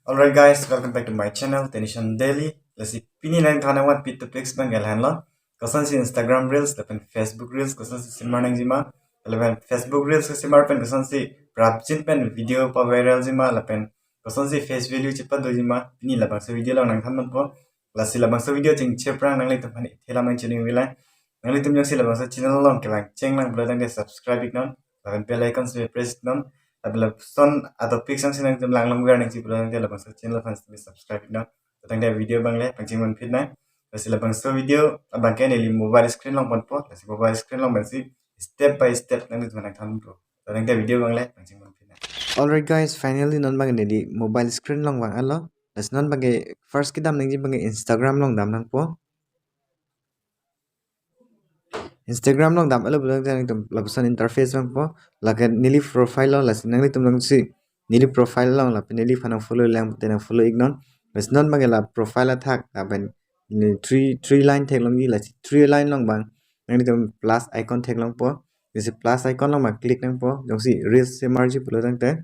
Alright guys, welcome back to my channel, Tension Daily. Let's see, pini lang thana wat pit to pics bang galan lo. Kosonsi Instagram Reels, lepen Facebook Reels, Kosonsi Semar nang jima. Lepen Facebook Reels Semar pen Kosonsi prapchin pen video pa viral jima lepen Kosonsi face value cepat do jima. Pini labang se video lang nang thaman po. Lasi labang se video jing ceprang nang litum hani thela mang chini wilai. Nang litum jang si labang se channel long kelang cheng lang beladang de subscribe iknon. Lepen bell icon se press iknon. Adalah son atau pics yang senang jam lang biar nang cipu lang dia labang channel fans to subscribe na tentang dia video bang le pancing mon fit na basi labang video abang kan eli mobile screen long pon po basi mobile screen long basi step by step nang itu nak tham pro tentang dia video bang le pancing mon fit na. Alright guys, finally non bang eli mobile screen long bang alo basi non bang first kita nang ji bang Instagram long dam nang po Instagram long dam alo bulan jang tum labusan interface bang po lakan nili profile long las nang tum nang si nili profile long la nili fanang follow lang tenang follow ignon bas non bang la profile attack aben three line tag long gi la three line long bang nang tum plus icon tag long po isi plus icon long ma click nang po jong si reels se marji pulo jang te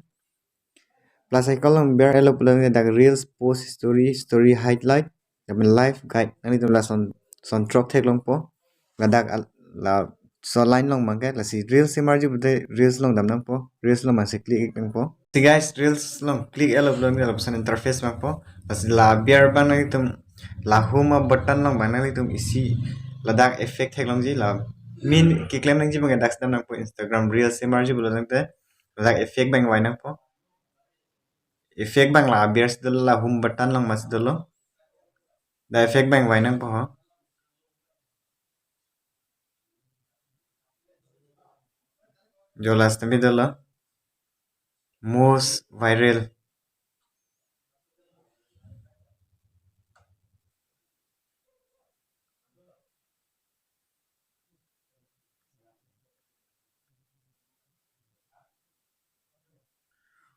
plus icon long bear alo pulo jang dag reels post story highlight aben live guide nang tum la son drop tag long po ngadak la so line long mangke la si reels se marji bude reels long dam nang po reels long ma se click nang po si guys reels long click elo long la option interface mang po pas la biar bang nang tum la home button long bang nang tum isi ladak effect hek long ji la min ki claim nang ji bang dak dam nang po Instagram reels se marji bude nang te ladak effect bang wai nang po effect bang la biar sidol la home button long mas dolo da effect bang wai nang po ha जो last में दला most viral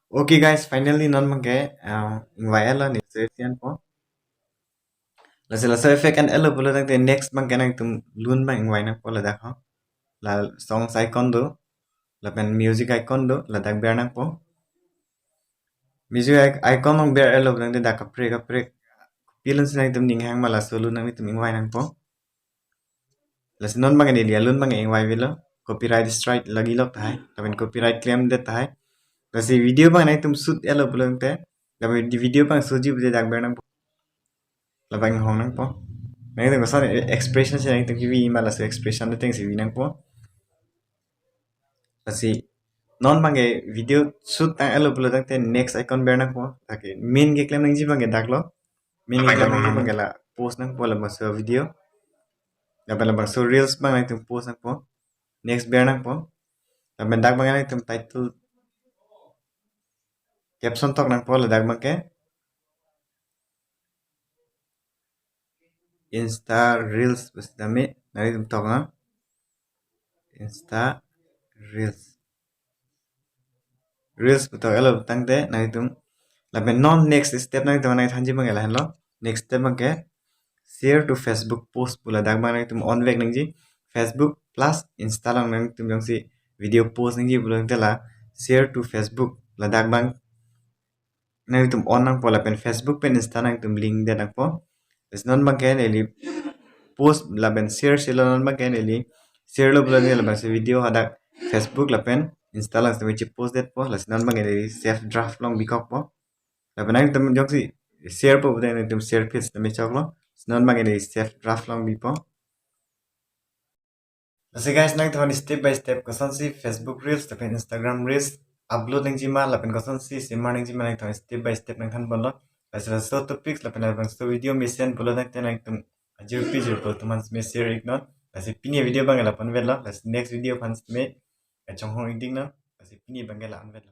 okay guys finally non mangke viral ni sesian po la effect and elo pula tang next bang kanang tum lun bang wai na po la dakho la songs icon do la pen music icon do la dak ber nang po music icon nong ber elo tang de dak kapre pilun sinang tum ning hang mala solu nang tum ing wai nang po la non bang ni lia lun bang ing wai velo copyright strike lagi lok thai la pen copyright claim de thai la si video bang nang tum shoot elo pula te la di video bang soji bude dak ber nang po la bang hong nang po nang tum sa expression sinang tum ki vi mala so expression de teng si vi nang po Kasi non bange video shoot tang elo pulo tang te next icon ber nang po take main ge claim nang ji bange daklo main ge claim nang ji bange la post nang po la so video la bala so reels bang nang tum post nang po next ber nang po la ben dak bange nang tum title caption tok nang po la dak bange insta reels bas dame nang tum tok na insta reels betul elo tang te nang tum la ben non next step nang tum nang thanji bange la hello next step bange share to Facebook post pula dak bang nang tum on vek nang ji Facebook plus Insta lang nang tum jong si video post nang ji pula la share to Facebook la dak bang nang tum on nang pola pen Facebook pen Insta nang tum link de nang po is non bang ken eli post la ben share sila non bang ken eli share lo pula la bang video hadak Facebook la pen Insta lang tum post det po la non bang eli save draft long bikok po la pen nang tum jong si share po bude nang tum share page tum choklo non bang eli save draft long bipo Kasi guys nang tuan step by step Kosonsi Facebook Reels tapi Instagram Reels upload nang jima lapen Kosonsi Semar nang jima nang tuan step by step nang kan bolo kasi la so topics lapen lapen so video mesen bolo nang tuan nang tum ajur pijur bolo tuman sme share ignore kasi pini video bang lapen vela kasi next video pan sme chong hong igding na kasi pini bang la anvet